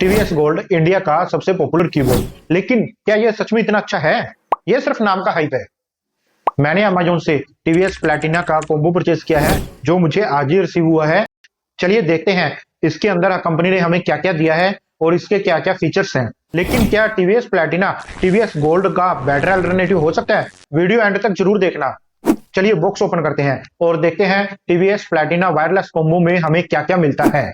TVS gold India का सबसे popular keyboard, लेकिन क्या यह सच में इतना अच्छा है? यह सिर्फ नाम का हाइप है। मैंने अमेज़न से टीवीएस प्लैटिना का कॉम्बो परचेज किया है, जो मुझे आज ही रिसीव हुआ है। चलिए देखते हैं इसके अंदर कंपनी ने हमें क्या-क्या दिया है और इसके क्या-क्या फीचर्स हैं। लेकिन क्या टीवीएस प्लैटिना टीवीएस गोल्ड का बेटर अल्टरनेटिव हो सकता है? वीडियो एंड तक जरूर देखना। चलिए बॉक्स ओपन करते हैं और देखते हैं टीवीएस प्लैटिना वायरलेस कॉम्बो में हमें क्या-क्या मिलता है।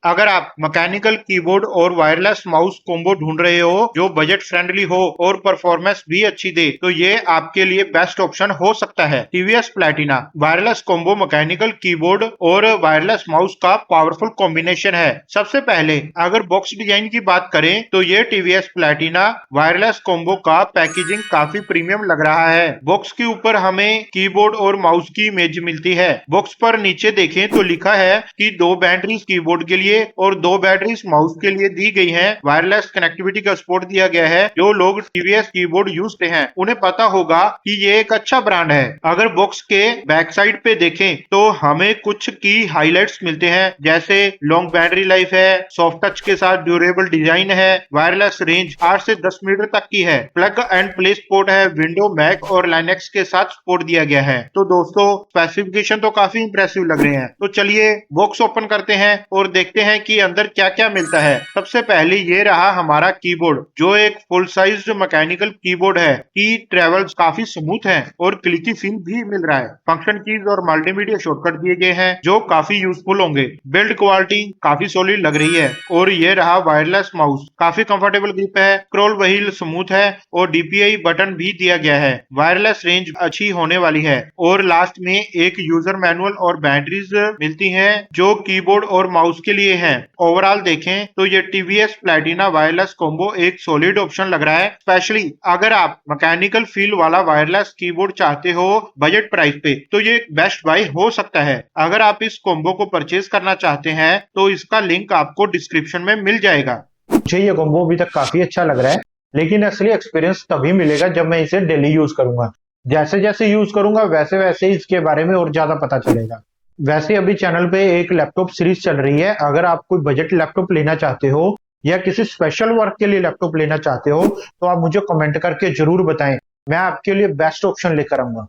अगर आप मैकेनिकल कीबोर्ड और वायरलेस माउस कॉम्बो ढूंढ रहे हो जो बजट फ्रेंडली हो और परफॉर्मेंस भी अच्छी दे, तो ये आपके लिए बेस्ट ऑप्शन हो सकता है। TVS Platina wireless combo mechanical keyboard और वायरलेस माउस का पावरफुल कॉम्बिनेशन है। सबसे पहले अगर बॉक्स डिजाइन की बात करें तो ये टीवीएस प्लैटिना वायरलेस कॉम्बो का पैकेजिंग काफी प्रीमियम लग रहा है। बॉक्स के ऊपर हमें कीबोर्ड और माउस की इमेज मिलती है। बॉक्स पर नीचे देखें तो लिखा है कि 2 बैटरीज कीबोर्ड के लिए और 2 बैटरीज माउस के लिए दी गई हैं। वायरलेस कनेक्टिविटी का सपोर्ट दिया गया है। जो लोग टीवीएस कीबोर्ड यूज करते हैं उन्हें पता होगा कि ये एक अच्छा ब्रांड है। अगर बॉक्स के बैक साइड पे देखें तो हमें कुछ की हाइलाइट्स मिलते हैं, जैसे लॉन्ग बैटरी लाइफ है, सॉफ्ट टच के साथ ड्यूरेबल डिजाइन है, वायरलेस रेंज 8 से 10 मीटर तक की है, प्लग एंड प्ले सपोर्ट है, विंडो मैक और लाइनेक्स के साथ सपोर्ट दिया गया है। तो दोस्तों स्पेसिफिकेशन तो काफी इंप्रेसिव लग रहे हैं। तो चलिए बॉक्स ओपन करते हैं और देखते हैं कि अंदर क्या क्या मिलता है। सबसे पहले ये रहा हमारा कीबोर्ड, जो एक फुल साइज मैकेनिकल कीबोर्ड है। की ट्रेवल्स काफी स्मूथ है और क्लिकी फील भी मिल रहा है। फंक्शन कीज और मल्टीमीडिया शॉर्टकट दिए गए हैं जो काफी यूजफुल होंगे। बिल्ड क्वालिटी काफी सॉलिड लग रही है। और ये रहा वायरलेस माउस, काफी कंफर्टेबल ग्रिप है, स्क्रॉल व्हील स्मूथ है और डीपीआई बटन भी दिया गया है। वायरलेस रेंज अच्छी होने वाली है। और लास्ट में एक यूजर मैनुअल और बैटरीज मिलती है जो कीबोर्ड और माउस के लिए है। ओवरऑल देखें तो ये टीवीएस प्लैटिना वायरलेस कॉम्बो एक सॉलिड ऑप्शन लग रहा है, स्पेशली अगर आप मैकेनिकल फील वाला वायरलेस कीबोर्ड चाहते हो बजट प्राइस पे, तो ये बेस्ट बाय हो सकता है। अगर आप इस कॉम्बो को परचेज करना चाहते हैं तो इसका लिंक आपको डिस्क्रिप्शन में मिल जाएगा। मुझे ये कॉम्बो अभी तक काफी अच्छा लग रहा है, लेकिन असली एक्सपीरियंस तभी मिलेगा जब मैं इसे डेली यूज करूंगा। जैसे जैसे यूज करूंगा वैसे वैसे इसके बारे में और ज्यादा पता चलेगा। वैसे अभी चैनल पे एक लैपटॉप सीरीज चल रही है। अगर आप कोई बजट लैपटॉप लेना चाहते हो या किसी स्पेशल वर्क के लिए लैपटॉप लेना चाहते हो तो आप मुझे कमेंट करके जरूर बताएं। मैं आपके लिए बेस्ट ऑप्शन लेकर आऊंगा।